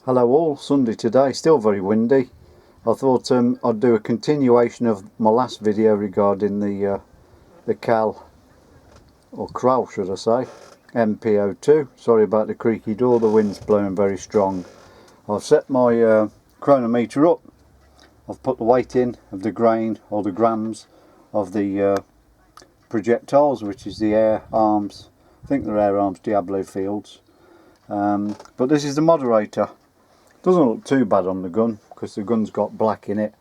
Hello all, Sunday today, still very windy. I thought I'd do a continuation of my last video regarding the kral, or kral should I say, np02. Sorry about the creaky door, the wind's blowing very strong. I've set my chronometer up. I've put the weight in of the grain, or the grams, of the projectiles, which is the air arms. I think they're air arms Diablo fields. But this is the moderator. Doesn't look too bad on the gun because the gun's got black in it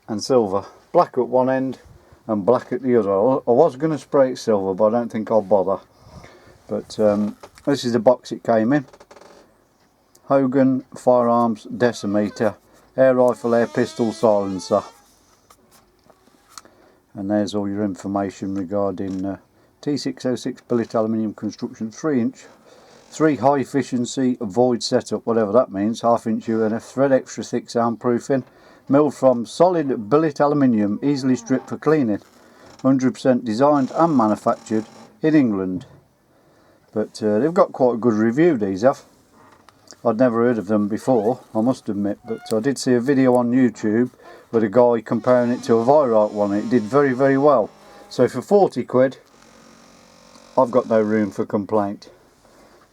and silver. Black at one end and black at the other. I was going to spray it silver, but I don't think I'll bother. But this is the box it came in. Hogan firearms decimeter, air rifle, air pistol, silencer. And there's all your information regarding T606 billet aluminium construction, 3-inch. 3 high efficiency void setup, whatever that means, 1/2-inch UNF thread, extra thick soundproofing, milled from solid billet aluminium, easily stripped for cleaning, 100% designed and manufactured in England. But they've got quite a good review, these have. I'd never heard of them before, I must admit, but I did see a video on YouTube with a guy comparing it to a Virite one. It did very, very well. So for 40 quid, I've got no room for complaint.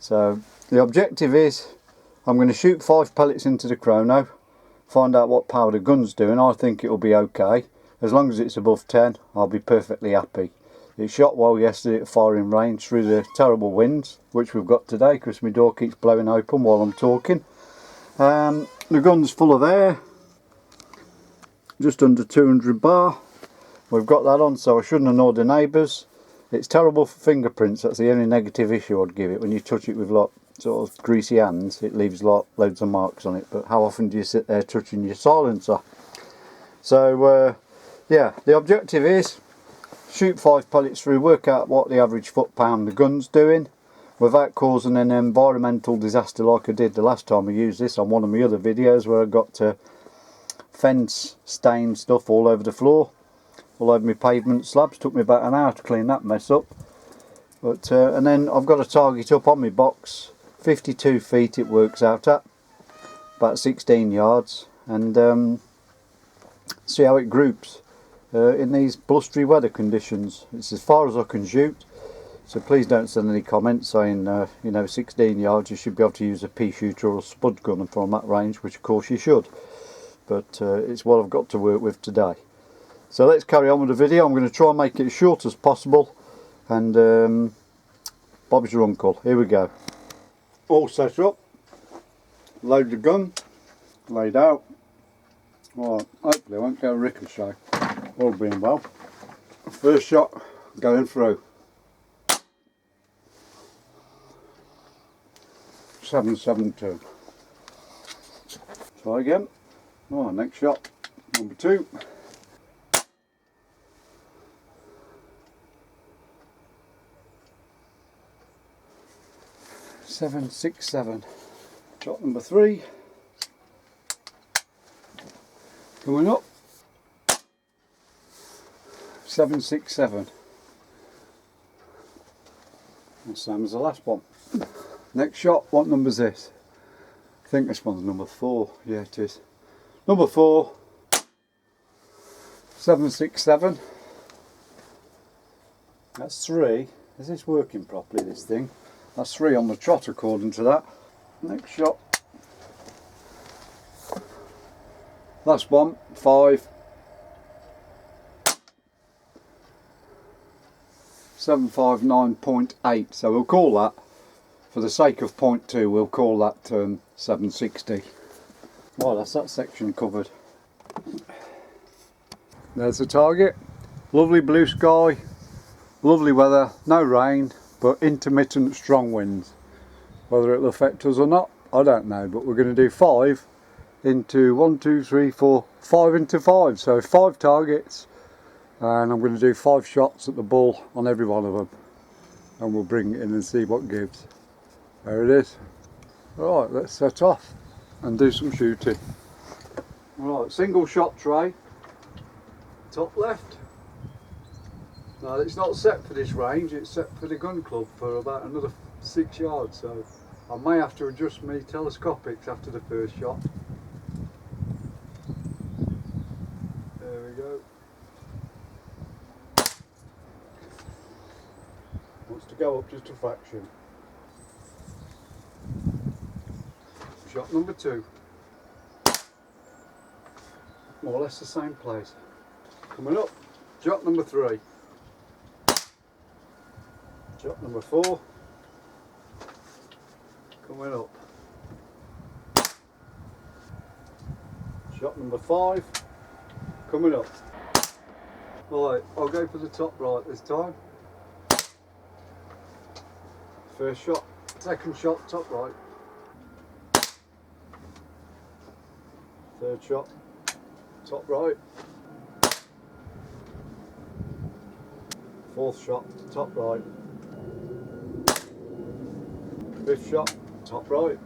So the objective is, I'm going to shoot 5 pellets into the chrono, find out what power the gun's doing. I think it'll be okay. As long as it's above 10, I'll be perfectly happy. It shot well yesterday at firing range through the terrible winds, which we've got today because my door keeps blowing open while I'm talking. The gun's full of air, just under 200 bar. We've got that on, so I shouldn't annoy the neighbours. It's terrible for fingerprints. That's the only negative issue I'd give it. When you touch it with sort of greasy hands, it leaves loads of marks on it. But how often do you sit there touching your silencer? So yeah, the objective is shoot 5 pellets through, work out what the average foot pound the gun's doing without causing an environmental disaster like I did the last time I used this on one of my other videos, where I got fence stain stuff all over the floor, all over my pavement slabs. Took me about an hour to clean that mess up. But and then I've got a target up on my box, 52 feet it works out at, about 16 yards, and see how it groups in these blustery weather conditions. It's as far as I can shoot, so please don't send any comments saying you know, 16 yards you should be able to use a pea shooter or a spud gun from that range, which of course you should, but it's what I've got to work with today. So let's carry on with the video. I'm going to try and make it as short as possible, and Bob's your uncle. Here we go. All set up, load the gun, laid out. Right, hopefully I won't go ricochet, all being well. First shot going through. 772. Try again. Right, next shot, number 2. 767. Shot number 3. Coming up. 767. The same as the last one. Next shot, what number is this? I think this one's number 4. Yeah, it is. Number 4. 767. That's 3. Is this working properly, this thing? That's 3 on the trot according to that. Next shot. Last one, 5. 759.8. So we'll call that, for the sake of 0.2, we'll call that 760. Well, that's that section covered. There's the target. Lovely blue sky, lovely weather, no rain, but intermittent strong winds. Whether it'll affect us or not, I don't know, but we're going to do 5 into 1, 2, 3, 4, 5 into 5. So 5 targets, and I'm going to do 5 shots at the bull on every one of them, and we'll bring it in and see what gives. There it is. Right, let's set off and do some shooting. Right, single shot tray, top left. Now it's not set for this range, it's set for the gun club for about another 6 yards, so I may have to adjust my telescopics after the first shot. There we go. Wants to go up just a fraction. Shot number 2. More or less the same place. Coming up. Shot number 3. Shot number 4. Coming up. Shot number 5. Coming up. Right, I'll go for the top right this time. First shot, second shot, top right. Third shot, top right. Fourth shot, top right. Fifth shot, top right.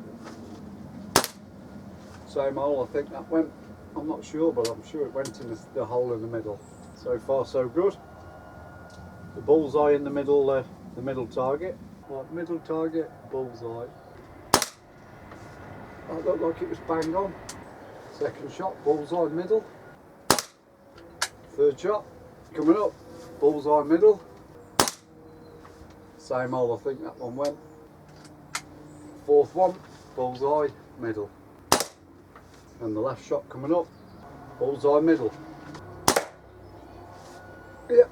Same hole, I think that went. I'm not sure, but I'm sure it went in the hole in the middle. So far, so good. The bullseye in the middle target. Right, middle target, bullseye. That looked like it was bang on. Second shot, bullseye middle. Third shot, coming up, bullseye middle. Same hole, I think that one went. Fourth one, bullseye middle. And the last shot coming up, bullseye middle. Yep,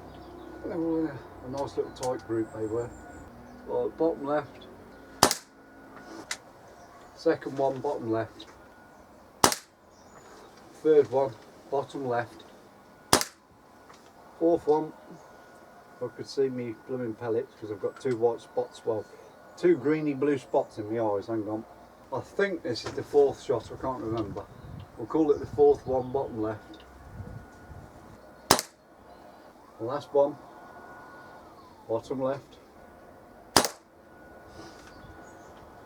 they were a nice little tight group they were. Right, bottom left. Second one, bottom left. Third one, bottom left. Fourth one, I could see me blooming pellets because I've got 2 white spots, well, 2 greeny blue spots in my eyes, hang on. I think this is the 4th shot, I can't remember. We'll call it the 4th one, bottom left. The last one, bottom left.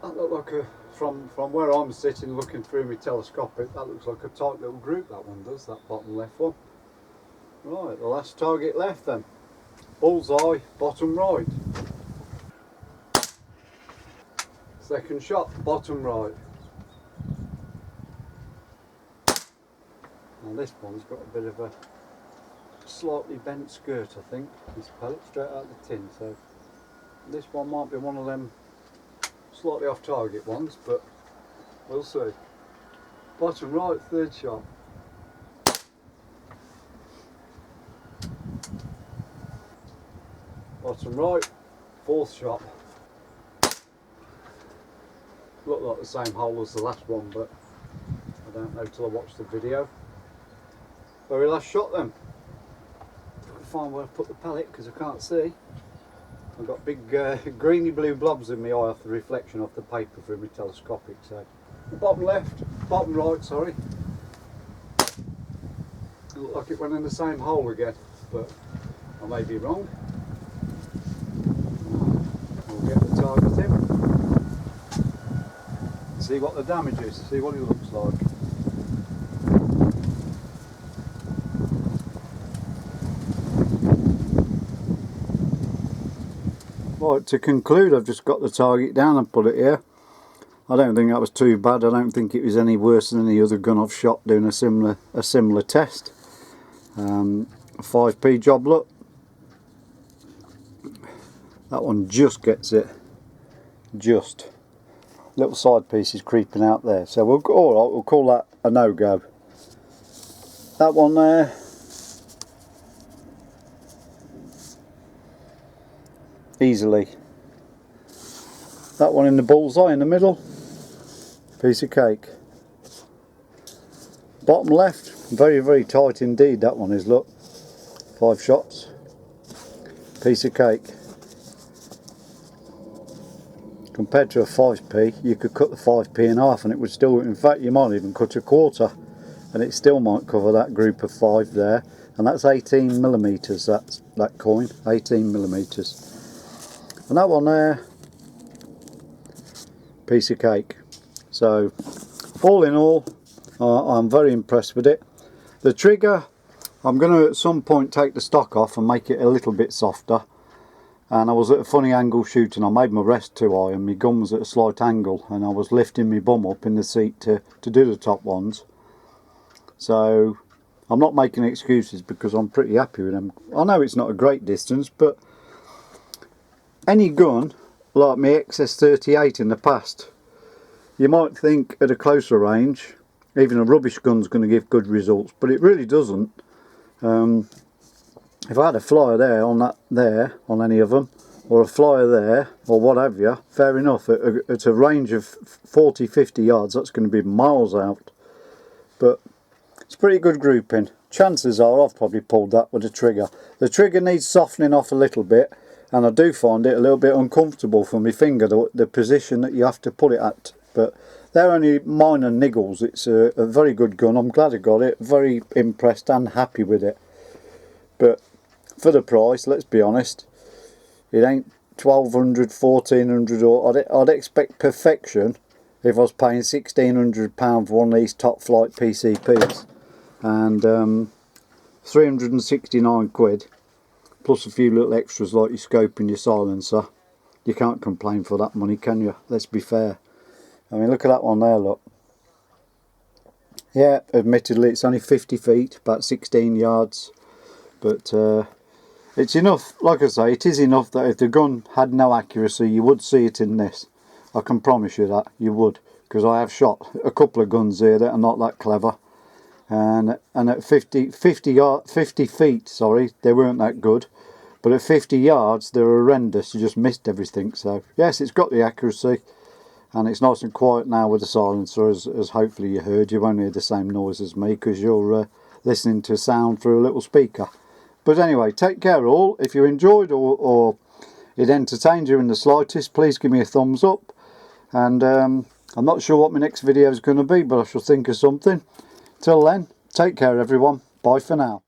That looked like from where I'm sitting looking through my telescopic, that looks like a tight little group, that one does, that bottom left one. Right, the last target left then. Bullseye, bottom right. Second shot, bottom right. Now this one's got a bit of a slightly bent skirt, I think. This pellet straight out of the tin, so this one might be one of them slightly off target ones, but we'll see. Bottom right, third shot. Bottom right, 4th shot. Looked like the same hole as the last one, but I don't know till I watch the video. Very last shot then. I can find where I put the pellet because I can't see. I've got big greeny blue blobs in my eye off the reflection off the paper through my telescopic. So bottom left, bottom right, sorry. It looked like it went in the same hole again, but I may be wrong. We'll get the target in. See what the damage is, see what it looks like. Right, to conclude, I've just got the target down and put it here. I don't think that was too bad. I don't think it was any worse than any other gun I've shot doing a similar test. A 5p job, look. That one just gets it. Just. Little side pieces creeping out there. So we'll call that a no-go. That one there. Easily. That one in the bullseye in the middle. Piece of cake. Bottom left. Very, very tight indeed that one is, look. 5 shots. Piece of cake. Compared to a 5p, you could cut the 5p in half and it would still, in fact you might even cut a quarter and it still might cover that group of 5 there, and that's 18mm, that coin, 18mm. And that one there, piece of cake. So all in all, I'm very impressed with it. The trigger, I'm going to at some point take the stock off and make it a little bit softer. and I was at a funny angle shooting. I made my rest too high and my gun was at a slight angle, and I was lifting my bum up in the seat to do the top ones. So I'm not making excuses because I'm pretty happy with them. I know it's not a great distance, but any gun like my XS38 in the past, you might think at a closer range even a rubbish gun's going to give good results, but it really doesn't. If I had a flyer there on any of them, or a flyer there, or what have you, fair enough. At a range of 40-50 yards, that's going to be miles out. But it's pretty good grouping. Chances are I've probably pulled that with a trigger. The trigger needs softening off a little bit, and I do find it a little bit uncomfortable for my finger, the position that you have to put it at. But they're only minor niggles. It's a very good gun. I'm glad I got it. Very impressed and happy with it. But for the price, let's be honest, it ain't 1200, 1400, or I'd expect perfection if I was paying £1,600 for one of these top flight PCPs. And 369 quid, plus a few little extras like your scope and your silencer. You can't complain for that money, can you? Let's be fair. I mean, look at that one there, look. Yeah, admittedly it's only 50 feet, about 16 yards. But it's enough, like I say, it is enough that if the gun had no accuracy, you would see it in this. I can promise you that, you would. Because I have shot a couple of guns here that are not that clever. And at 50 feet, sorry, they weren't that good. But at 50 yards, they were horrendous. You just missed everything. So, yes, it's got the accuracy. And it's nice and quiet now with the silencer, as hopefully you heard. You won't hear the same noise as me because you're listening to sound through a little speaker. But anyway, take care all. If you enjoyed or it entertained you in the slightest, please give me a thumbs up. And I'm not sure what my next video is going to be, but I shall think of something. Till then, take care everyone. Bye for now.